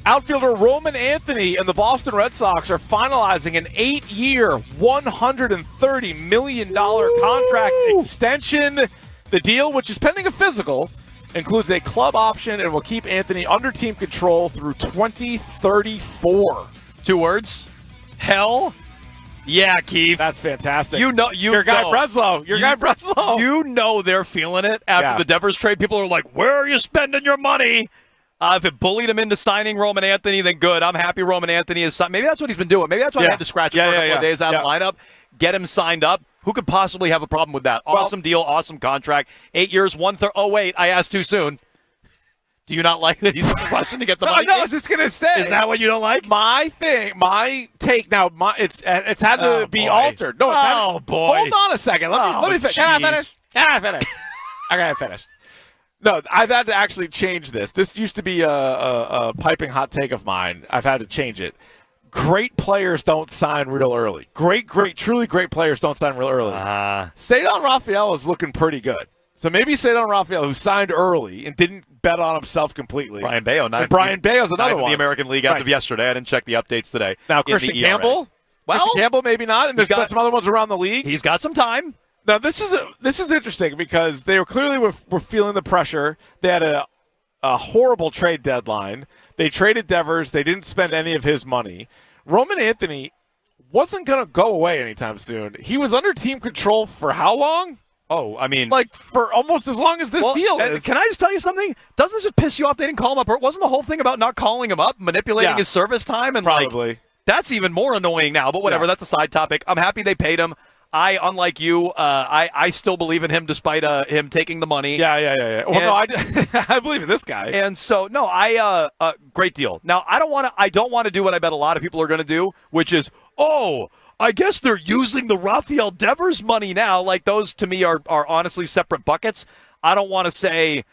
Outfielder Roman Anthony and the Boston Red Sox are finalizing an 8-year, $130 million contract extension. The deal, which is pending a physical, includes a club option and will keep Anthony under team control through 2034. 2 words. Hell yeah, Keefe. That's fantastic. Your guy Breslow. Your guy Breslow. You know they're feeling it after the Devers trade. People are like, where are you spending your money? If it bullied him into signing Roman Anthony, then good. I'm happy Roman Anthony is signed. Maybe that's what he's been doing. Maybe that's why I had to scratch him for a couple of days out of the lineup. Get him signed up. Who could possibly have a problem with that? Awesome deal, awesome contract. 8 years, 1/3. Oh, wait, I asked too soon. Do you not like that he's rushing to get the money? No, I was just going to say. Is that what you don't like? My take now, it's had to be altered. No, boy. Hold on a second. Let me finish. Can I finish? I got to finish. No, I've had to actually change this. This used to be a piping hot take of mine. I've had to change it. Great players don't sign real early. Truly great players don't sign real early. Cedar Rafael is looking pretty good. So maybe Cedar Rafael, who signed early and didn't bet on himself completely. Brian Bayo's another one. In the American League as of yesterday. I didn't check the updates today. Now, Christian Campbell? Christian Campbell, maybe not. And there's got some other ones around the league. He's got some time. Now, this is interesting because they were clearly were feeling the pressure. They had a horrible trade deadline. They traded Devers. They didn't spend any of his money. Roman Anthony wasn't going to go away anytime soon. He was under team control for how long? Oh, I mean, like for almost as long as this deal is. Can I just tell you something? Doesn't this just piss you off they didn't call him up? Or wasn't the whole thing about not calling him up, manipulating his service time? And probably. That's even more annoying now, but whatever. That's a side topic. I'm happy they paid him. Unlike you, I still believe in him despite him taking the money. Yeah. Well, I believe in this guy. And so, great deal. Now, I don't want to do what I bet a lot of people are going to do, which is, I guess they're using the Rafael Devers money now. Like, those to me are honestly separate buckets. I don't want to say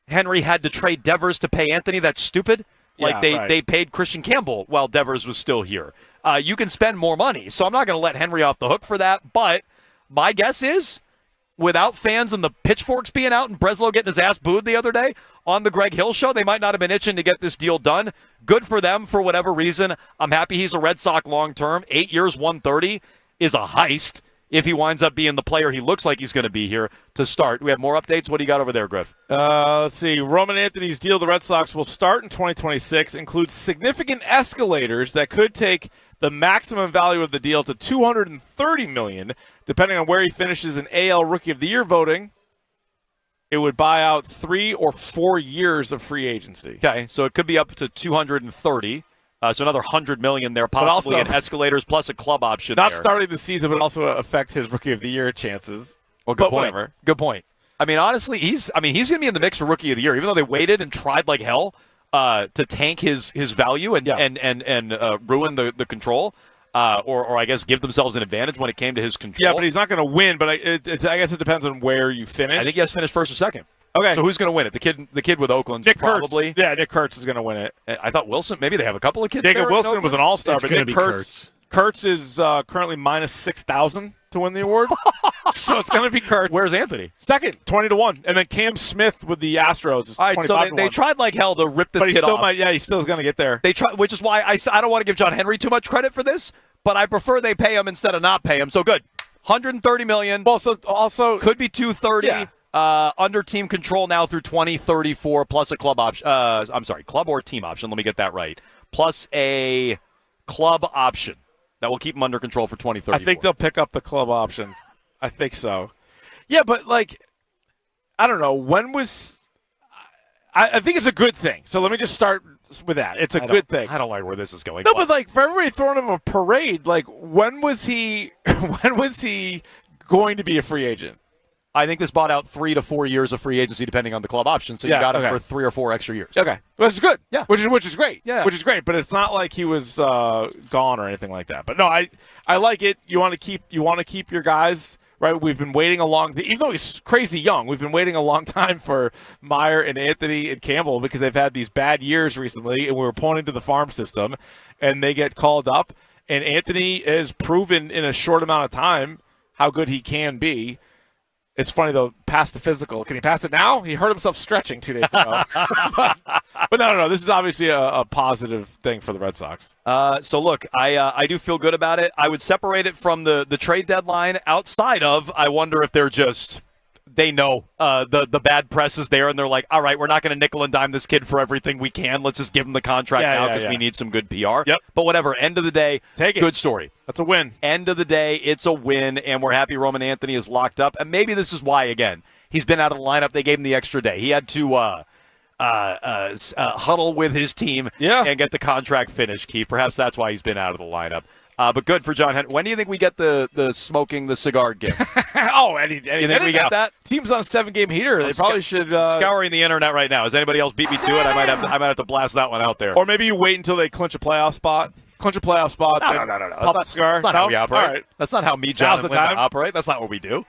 Henry had to trade Devers to pay Anthony. That's stupid. Like, they paid Christian Campbell while Devers was still here. You can spend more money, so I'm not going to let Henry off the hook for that. But my guess is, without fans and the pitchforks being out and Breslow getting his ass booed the other day on the Greg Hill show, they might not have been itching to get this deal done. Good for them for whatever reason. I'm happy he's a Red Sox long-term. 8 years, 130 is a heist if he winds up being the player he looks like he's going to be here to start. We have more updates. What do you got over there, Griff? Let's see. Roman Anthony's deal, the Red Sox will start in 2026, includes significant escalators that could take the maximum value of the deal to $230 million, depending on where he finishes in AL Rookie of the Year voting. It would buy out 3 or 4 years of free agency. Okay, so it could be up to 230. So another $100 million there, possibly in escalators plus a club option. Not starting the season, but also affect his Rookie of the Year chances. Well, good point. Whatever. Good point. I mean, honestly, he's going to be in the mix for Rookie of the Year, even though they waited and tried like hell to tank his value and ruin the control, or I guess give themselves an advantage when it came to his control. Yeah, but he's not going to win. But I guess it depends on where you finish. I think he has finished first or second. Okay. So who's going to win it? The kid with Oakland, probably. Kurtz. Yeah, Nick Kurtz is going to win it. I thought Wilson. Maybe they have a couple of kids. Jacob Wilson was an all-star, but Nick Kurtz. Kurtz is currently minus 6,000 to win the award. So it's going to be Kurtz. Where's Anthony? Second, 20-1, and then Cam Smith with the Astros is 25-1. All right, so they tried like hell to rip this kid off. He still is going to get there. They try, which is why I don't want to give John Henry too much credit for this, but I prefer they pay him instead of not pay him. So good, $130 million. Well, so also could be $230. Yeah. Under team control now through 2034 plus a club option. Club or team option. Let me get that right. Plus a club option that will keep him under control for 2034. I think they'll pick up the club option. I think so. Yeah, but I don't know. When was? I think it's a good thing. So let me just start with that. It's a good thing. I don't like where this is going. No, but for everybody throwing him a parade, when was he? When was he going to be a free agent? I think this bought out 3 to 4 years of free agency, depending on the club option. So you got him for 3 or 4 extra years. Okay, which is good. Yeah, which is great. Yeah, which is great. But it's not like he was gone or anything like that. But no, I like it. You want to keep your guys right. We've been waiting a long, even though he's crazy young. We've been waiting a long time for Meyer and Anthony and Campbell because they've had these bad years recently, and we were pointing to the farm system, and they get called up. And Anthony has proven in a short amount of time how good he can be. It's funny, though, past the physical. Can he pass it now? He hurt himself stretching 2 days ago. but no. This is obviously a positive thing for the Red Sox. So, look, I do feel good about it. I would separate it from the trade deadline outside of I wonder if they're just – they know the bad press is there, and they're like, all right, we're not going to nickel and dime this kid for everything we can. Let's just give him the contract now because we need some good PR. Yep. But whatever, end of the day, good story. That's a win. End of the day, it's a win, and we're happy Roman Anthony is locked up. And maybe this is why, again, he's been out of the lineup. They gave him the extra day. He had to huddle with his team and get the contract finished, Keith. Perhaps that's why he's been out of the lineup. But good for John Henry. When do you think we get the smoking the cigar gift? Any you think we get that? Team's on a 7-game heater. They probably should scouring the internet right now. Has anybody else beat me to it? I might have to blast that one out there. Or maybe you wait until they clinch a playoff spot. No. Pop the cigar. That's not how we operate. All right. That's not how me, John, and Linda operate. That's not what we do.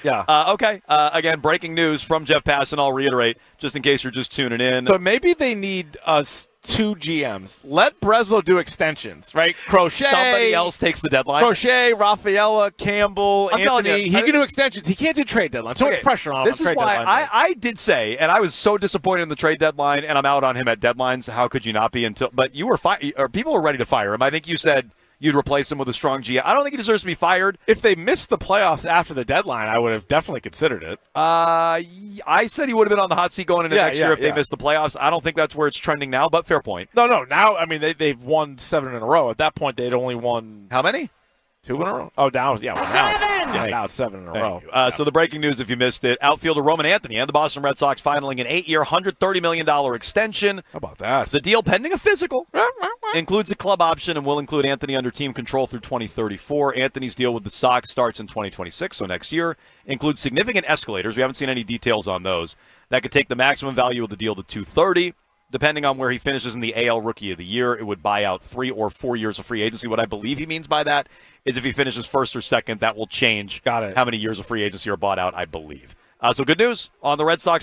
Yeah. Okay. Again, breaking news from Jeff Passan. I'll reiterate, just in case you're just tuning in. So maybe they need us 2 GMs. Let Breslow do extensions, right? Crochet. Somebody else takes the deadline. Crochet, Rafaela, Campbell, Anthony. He can do extensions. He can't do trade deadline. So much pressure on him. This is why I did say, and I was so disappointed in the trade deadline, and I'm out on him at deadlines. How could you not be? But you were or people were ready to fire him. I think you said you'd replace him with a strong GM. I don't think he deserves to be fired. If they missed the playoffs after the deadline, I would have definitely considered it. I said he would have been on the hot seat going into next year if they missed the playoffs. I don't think that's where it's trending now, but fair point. No. Now, I mean, they've won 7 in a row. At that point, they'd only won how many? 2 in a row. Oh, now it's 7 in a row. So the breaking news, if you missed it, outfielder Roman Anthony and the Boston Red Sox finaling an 8-year, $130 million extension. How about that? The deal pending a physical. Includes a club option and will include Anthony under team control through 2034. Anthony's deal with the Sox starts in 2026, so next year. Includes significant escalators. We haven't seen any details on those. That could take the maximum value of the deal to $230. Depending on where he finishes in the AL Rookie of the Year, it would buy out 3 or 4 years of free agency. What I believe he means by that is if he finishes first or second, that will change how many years of free agency are bought out, I believe. So good news on the Red Sox